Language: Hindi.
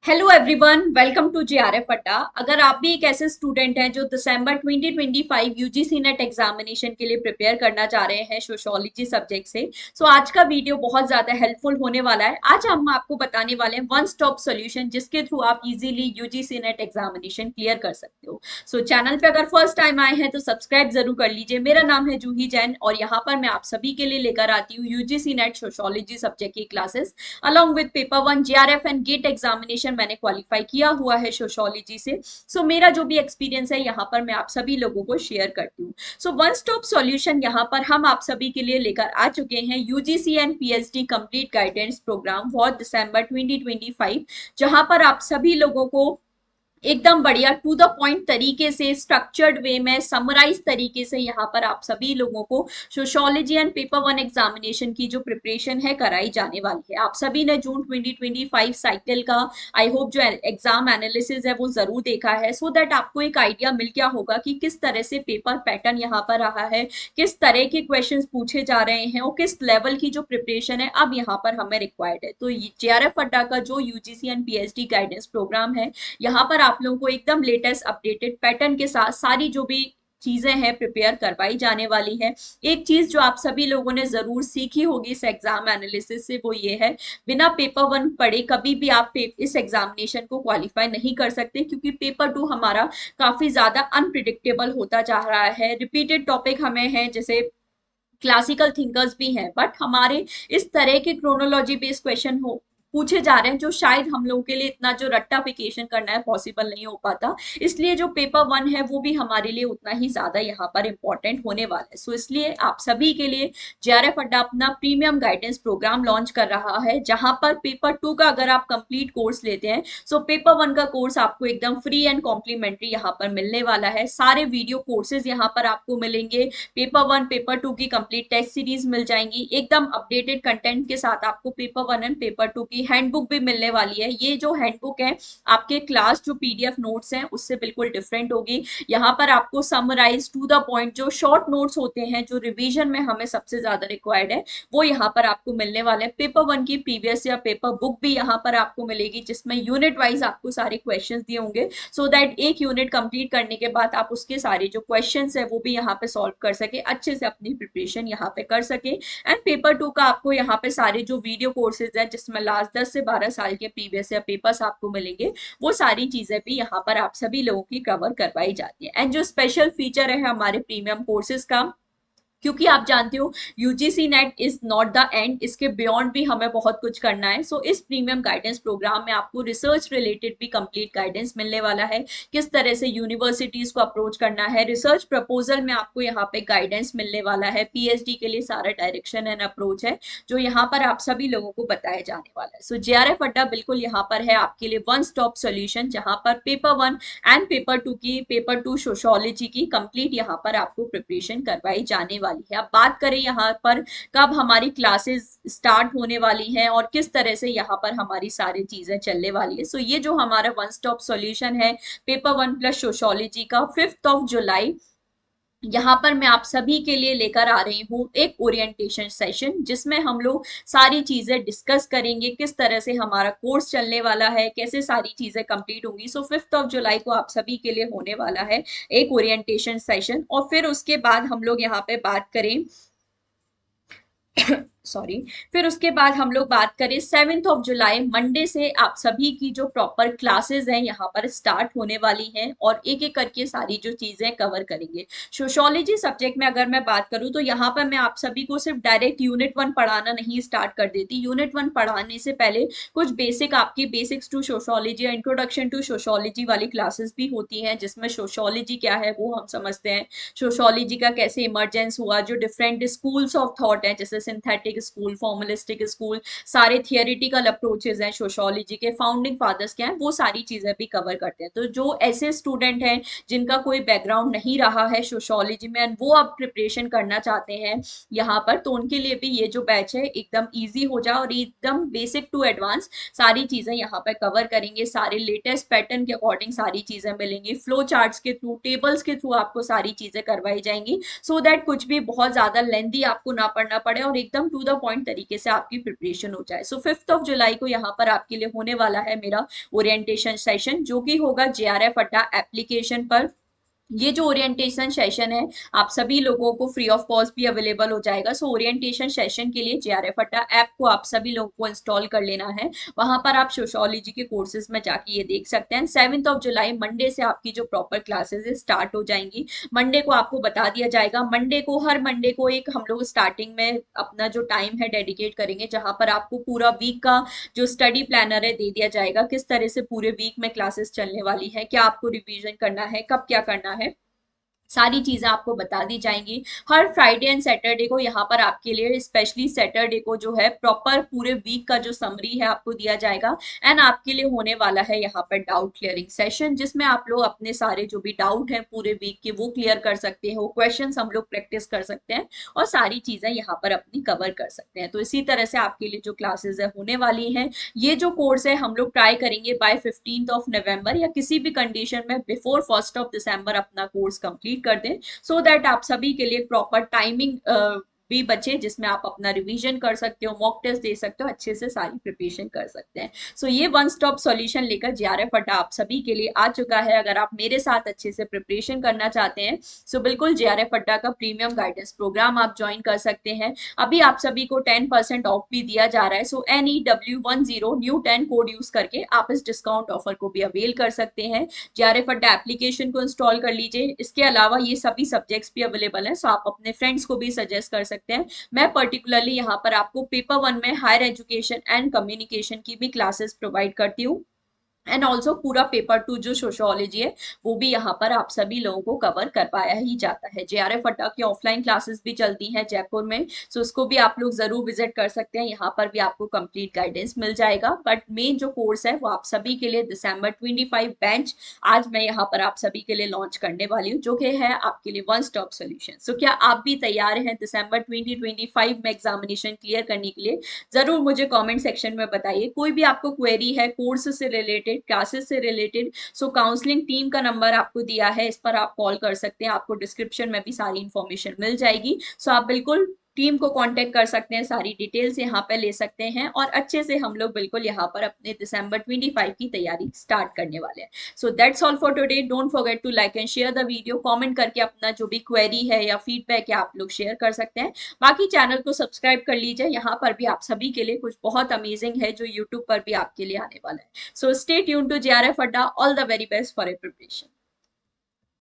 Hello everyone, welcome to JRF Adda. अगर आप भी एक ऐसे स्टूडेंट हैं जो दिसंबर 2025 यूजीसी नेट एग्जामिनेशन के लिए प्रिपेयर करना चाह रहे हैं सोशियोलॉजी सब्जेक्ट से, सो आज का वीडियो बहुत ज़्यादा हेल्पफुल होने वाला है। आज हम आपको बताने वाले हैं वन स्टॉप सॉल्यूशन जिसके थ्रू आप easily UGC net examination clear कर सकते हो। सो चैनल पे अगर फर्स्ट टाइम आए हैं तो सब्सक्राइब जरूर कर लीजिए। मेरा नाम है जूही जैन और यहाँ पर मैं आप सभी के लिए लेकर आती हूँ यूजीसी नेट सोशियोलॉजी सब्जेक्ट की classes along with paper one JRF and GATE examination मैंने क्वालिफाई किया हुआ है सोशियोलॉजी से। सो मेरा जो भी एक्सपीरियंस है यहाँ पर मैं आप सभी लोगों को शेयर करती हूँ। सो वन स्टॉप सॉल्यूशन यहाँ पर हम आप सभी के लिए लेकर आ चुके हैं UGC and PhD complete guidance programme for December 2025, जहां पर आप सभी लोगों को एकदम बढ़िया टू द पॉइंट तरीके से स्ट्रक्चर्ड वे में समराइज तरीके से यहाँ पर आप सभी लोगों को sociology and paper one examination की जो प्रिपरेशन है कराई जाने वाली है। आप सभी ने जून 2025 साइकिल का आई होप जो एग्जाम एनालिसिस है वो जरूर देखा है, सो दैट आपको एक आइडिया मिल गया होगा कि किस तरह से पेपर पैटर्न यहाँ पर रहा है, किस तरह के क्वेश्चन पूछे जा रहे हैं और किस लेवल की जो प्रिपरेशन है अब यहाँ पर हमें रिक्वायर्ड है। तो जेआरएफ अड्डा का जो UGC and PhD guidance programme है, यहाँ पर आप लोगों को एकदम लेटेस्ट अपडेटेड पैटर्न के साथ सारी जो भी चीजें हैं प्रिपेयर करवाई जाने वाली है। एक चीज जो आप सभी लोगों ने जरूर सीखी होगी इस एग्जाम एनालिसिस से वो ये है, बिना पेपर वन पढ़े कभी भी आप इस एग्जामिनेशन को क्वालिफाई नहीं कर सकते, क्योंकि पेपर टू हमारा काफी ज्यादा अनप्रिडिक्टेबल होता जा रहा है। रिपीटेड टॉपिक हमें है, जैसे क्लासिकल थिंकर्स भी हैं, बट हमारे इस तरह के क्रोनोलॉजी बेस्ड क्वेश्चन हो पूछे जा रहे हैं जो शायद हम लोगों के लिए इतना जो रट्टाफिकेशन करना है पॉसिबल नहीं हो पाता। इसलिए जो पेपर वन है वो भी हमारे लिए उतना ही ज्यादा यहाँ पर इंपॉर्टेंट होने वाला है। सो इसलिए आप सभी के लिए जेआरएफ अड्डा अपना प्रीमियम गाइडेंस प्रोग्राम लॉन्च कर रहा है, जहां पर पेपर टू का अगर आप कंप्लीट कोर्स लेते हैं, सो पेपर वन का कोर्स आपको एकदम फ्री एंड कॉम्प्लीमेंट्री यहाँ पर मिलने वाला है। सारे वीडियो कोर्सेज यहाँ पर आपको मिलेंगे, पेपर वन पेपर टू की कंप्लीट टेस्ट सीरीज मिल जाएंगी एकदम अपडेटेड कंटेंट के साथ। आपको paper one and paper two की हैंडबुक भी मिलने वाली है। ये जो हैंडबुक है आपके क्लास जो पीडीएफ नोट्स हैं उससे बिल्कुल डिफरेंट होगी। यहाँ पर आपको समराइज टू द पॉइंट जो शॉर्ट नोट्स होते हैं जो रिवीजन में हमें सबसे ज्यादा रिक्वायर्ड है वो यहाँ पर आपको मिलने वाले हैं। पेपर वन की प्रीवियस या पेपर बुक भी यहाँ पर आपको मिलेगी, जिसमें यूनिट वाइज आपको सारे क्वेश्चन दिए होंगे, सो दैट एक यूनिट कंप्लीट करने के बाद आप उसके सारे जो क्वेश्चन है वो भी यहाँ पे सॉल्व कर सके, अच्छे से अपनी प्रिपरेशन यहाँ पे कर सके। एंड पेपर टू का आपको यहाँ पे सारे जो वीडियो कोर्सेज है जिसमें लास्ट 10 से 12 साल के प्रीवियस या पेपर्स आपको मिलेंगे, वो सारी चीजें भी यहाँ पर आप सभी लोगों की कवर करवाई जाती है। एंड जो स्पेशल फीचर है हमारे प्रीमियम कोर्सेज का, क्योंकि आप जानते हो UGC net is not the end, इसके बियॉन्ड भी हमें बहुत कुछ करना है। सो इस प्रीमियम गाइडेंस प्रोग्राम में आपको रिसर्च रिलेटेड भी कंप्लीट गाइडेंस मिलने वाला है, किस तरह से यूनिवर्सिटीज को अप्रोच करना है। रिसर्च प्रपोजल में आपको यहाँ पे गाइडेंस मिलने वाला है, पीएचडी के लिए सारा डायरेक्शन एंड अप्रोच है जो यहाँ पर आप सभी लोगों को बताया जाने वाला है। सो जेआरएफ अड्डा बिल्कुल यहाँ पर है आपके लिए वन स्टॉप सोल्यूशन, जहां पर paper one and paper two sociology की कंप्लीट यहाँ पर आपको प्रिपरेशन करवाई जाने वाली है। अब बात करें यहाँ पर कब हमारी क्लासेस स्टार्ट होने वाली हैं और किस तरह से यहाँ पर हमारी सारी चीजें चलने वाली है। सो ये जो हमारा वन स्टॉप सॉल्यूशन है पेपर वन प्लस सोशियोलॉजी का 5 जुलाई, यहाँ पर मैं आप सभी के लिए लेकर आ रही हूँ एक ओरिएंटेशन सेशन, जिसमें हम लोग सारी चीजें डिस्कस करेंगे, किस तरह से हमारा कोर्स चलने वाला है, कैसे सारी चीजें कंप्लीट होंगी। सो 5 जुलाई को आप सभी के लिए होने वाला है एक ओरिएंटेशन सेशन। और फिर उसके बाद हम लोग यहाँ पे बात करें सॉरी, फिर उसके बाद हम लोग बात करें 7 जुलाई मंडे से आप सभी की जो प्रॉपर क्लासेस हैं यहाँ पर स्टार्ट होने वाली हैं और एक एक करके सारी जो चीजें कवर करेंगे। सोशियोलॉजी सब्जेक्ट में अगर मैं बात करूँ तो यहाँ पर मैं आप सभी को सिर्फ डायरेक्ट यूनिट वन पढ़ाना नहीं स्टार्ट कर देती। यूनिट वन पढ़ाने से पहले कुछ बेसिक आपकी बेसिक्स टू सोशियोलॉजी या इंट्रोडक्शन टू सोशियोलॉजी वाली क्लासेस भी होती हैं, जिसमें सोशियोलॉजी क्या है वो हम समझते हैं, सोशियोलॉजी का कैसे इमरजेंस हुआ, जो डिफरेंट स्कूल्स ऑफ थॉट है जैसे सिंथेटिक स्कूल, फॉर्मलिस्टिक स्कूल, सारे थियोरिटिकल अप्रोचेस हैं सोशियोलॉजी के, फाउंडिंग फादर्स क्या हैं, वो सारी चीजें भी कवर करते हैं। तो जो ऐसे स्टूडेंट हैं जिनका कोई बैकग्राउंड नहीं रहा है सोशियोलॉजी में एंड वो अब प्रिपरेशन करना चाहते हैं यहाँ पर, तो उनके लिए भी ये जो बैच है एकदम ईजी हो जाए और एकदम बेसिक टू एडवांस सारी चीजें यहाँ पर कवर करेंगे। सारे लेटेस्ट पैटर्न के अकॉर्डिंग सारी चीजें मिलेंगी, फ्लो चार्ट्स के थ्रू, टेबल्स के थ्रू आपको सारी चीजें करवाई जाएंगी, सो दैट कुछ भी बहुत ज्यादा लेंदी आपको ना पढ़ना पड़े और एकदम टू टू द पॉइंट तरीके से आपकी प्रिपरेशन हो जाए। सो 5 जुलाई को यहाँ पर आपके लिए होने वाला है मेरा ओरिएंटेशन सेशन, जो कि होगा जेआरएफ अड्डा एप्लीकेशन पर। ये जो ओरिएंटेशन सेशन है आप सभी लोगों को फ्री ऑफ कॉस्ट भी अवेलेबल हो जाएगा। सो ओरिएंटेशन सेशन के लिए जेआरएफ अड्डा ऐप को आप सभी लोगों को इंस्टॉल कर लेना है। वहां पर आप सोशियोलॉजी के कोर्सेज में जाके ये देख सकते हैं। 7 जुलाई मंडे से आपकी जो प्रॉपर क्लासेस है स्टार्ट हो जाएंगी। मंडे को आपको बता दिया जाएगा, मंडे को हर मंडे को एक हम लोग स्टार्टिंग में अपना जो टाइम है डेडिकेट करेंगे, जहां पर आपको पूरा वीक का जो स्टडी प्लानर है दे दिया जाएगा, किस तरह से पूरे वीक में क्लासेस चलने वाली है, क्या आपको रिवीजन करना है, कब क्या करना है, सारी चीजें आपको बता दी जाएंगी। हर फ्राइडे एंड सैटरडे को यहाँ पर आपके लिए, स्पेशली सैटरडे को जो है प्रॉपर पूरे वीक का जो समरी है आपको दिया जाएगा। एंड आपके लिए होने वाला है यहाँ पर डाउट क्लियरिंग सेशन, जिसमें आप लोग अपने सारे जो भी डाउट हैं पूरे वीक के वो क्लियर कर सकते हो, क्वेश्चन हम लोग प्रैक्टिस कर सकते हैं और सारी चीजें यहाँ पर अपनी कवर कर सकते हैं। तो इसी तरह से आपके लिए जो क्लासेस है होने वाली हैं। ये जो कोर्स है हम लोग ट्राई करेंगे बाय 15 नवंबर या किसी भी कंडीशन में बिफोर 1 दिसंबर अपना कोर्स कंप्लीट कर दें, सो दैट आप सभी के लिए प्रॉपर टाइमिंग भी बचे, जिसमें आप अपना रिवीजन कर सकते हो, मॉक टेस्ट दे सकते हो, अच्छे से सारी प्रिपरेशन कर सकते हैं। सो ये वन स्टॉप सॉल्यूशन लेकर जेआरएफ अड्डा आप सभी के लिए आ चुका है। अगर आप मेरे साथ अच्छे से प्रिपरेशन करना चाहते हैं सो बिल्कुल जेआरएफ अड्डा का प्रीमियम गाइडेंस प्रोग्राम आप ज्वाइन कर सकते हैं। अभी आप सभी को 10% ऑफ भी दिया जा रहा है। सो NEW10 न्यू 10 कोड यूज करके आप इस डिस्काउंट ऑफर को भी अवेल कर सकते हैं। जेआरएफ अड्डा एप्लीकेशन को इंस्टॉल कर लीजिए। इसके अलावा ये सभी सब्जेक्ट्स भी अवेलेबल हैं, सो आप अपने फ्रेंड्स को भी सजेस्ट कर सकते हैं। मैं पर्टिकुलरली यहाँ पर आपको पेपर 1 में हायर एजुकेशन एंड कम्युनिकेशन की भी क्लासेस प्रोवाइड करती हूँ। एंड ऑल्सो पूरा पेपर 2 जो सोशियोलॉजी है वो भी यहाँ पर आप सभी लोगों को कवर करवाया ही जाता है। जेआरएफ अड्डा की ऑफलाइन क्लासेस भी चलती हैं जयपुर में, सो उसको भी आप लोग जरूर विजिट कर सकते हैं। यहाँ पर भी आपको कंप्लीट गाइडेंस मिल जाएगा। बट मेन जो कोर्स है वो आप सभी के लिए December 25 बैच आज मैं यहाँ पर आप सभी के लिए लॉन्च करने वाली हूँ, जो कि है आपके लिए वन स्टॉप सोल्यूशन। सो क्या आप भी तैयार हैं December 2025 में एग्जामिनेशन क्लियर करने के लिए? जरूर मुझे कॉमेंट सेक्शन में बताइए। कोई भी आपको क्वेरी है कोर्स से रिलेटेड, क्लासेस से रिलेटेड, सो काउंसलिंग टीम का नंबर आपको दिया है, इस पर आप कॉल कर सकते हैं। आपको डिस्क्रिप्शन में भी सारी इंफॉर्मेशन मिल जाएगी। सो आप बिल्कुल टीम को कांटेक्ट कर सकते हैं, सारी डिटेल्स यहाँ पे ले सकते हैं और अच्छे से हम लोग बिल्कुल यहाँ पर अपने December 25 की तैयारी स्टार्ट करने वाले हैं। So that's all for today. Don't forget to like and share the video. Comment करके अपना जो भी क्वेरी है या फीडबैक है आप लोग शेयर कर सकते हैं। बाकी चैनल को सब्सक्राइब कर लीजिए, यहाँ पर भी आप सभी के लिए कुछ बहुत अमेजिंग है जो यूट्यूब पर भी आपके लिए आने वाला है। So stay tuned to JRF Adda. All the very best for your preparation.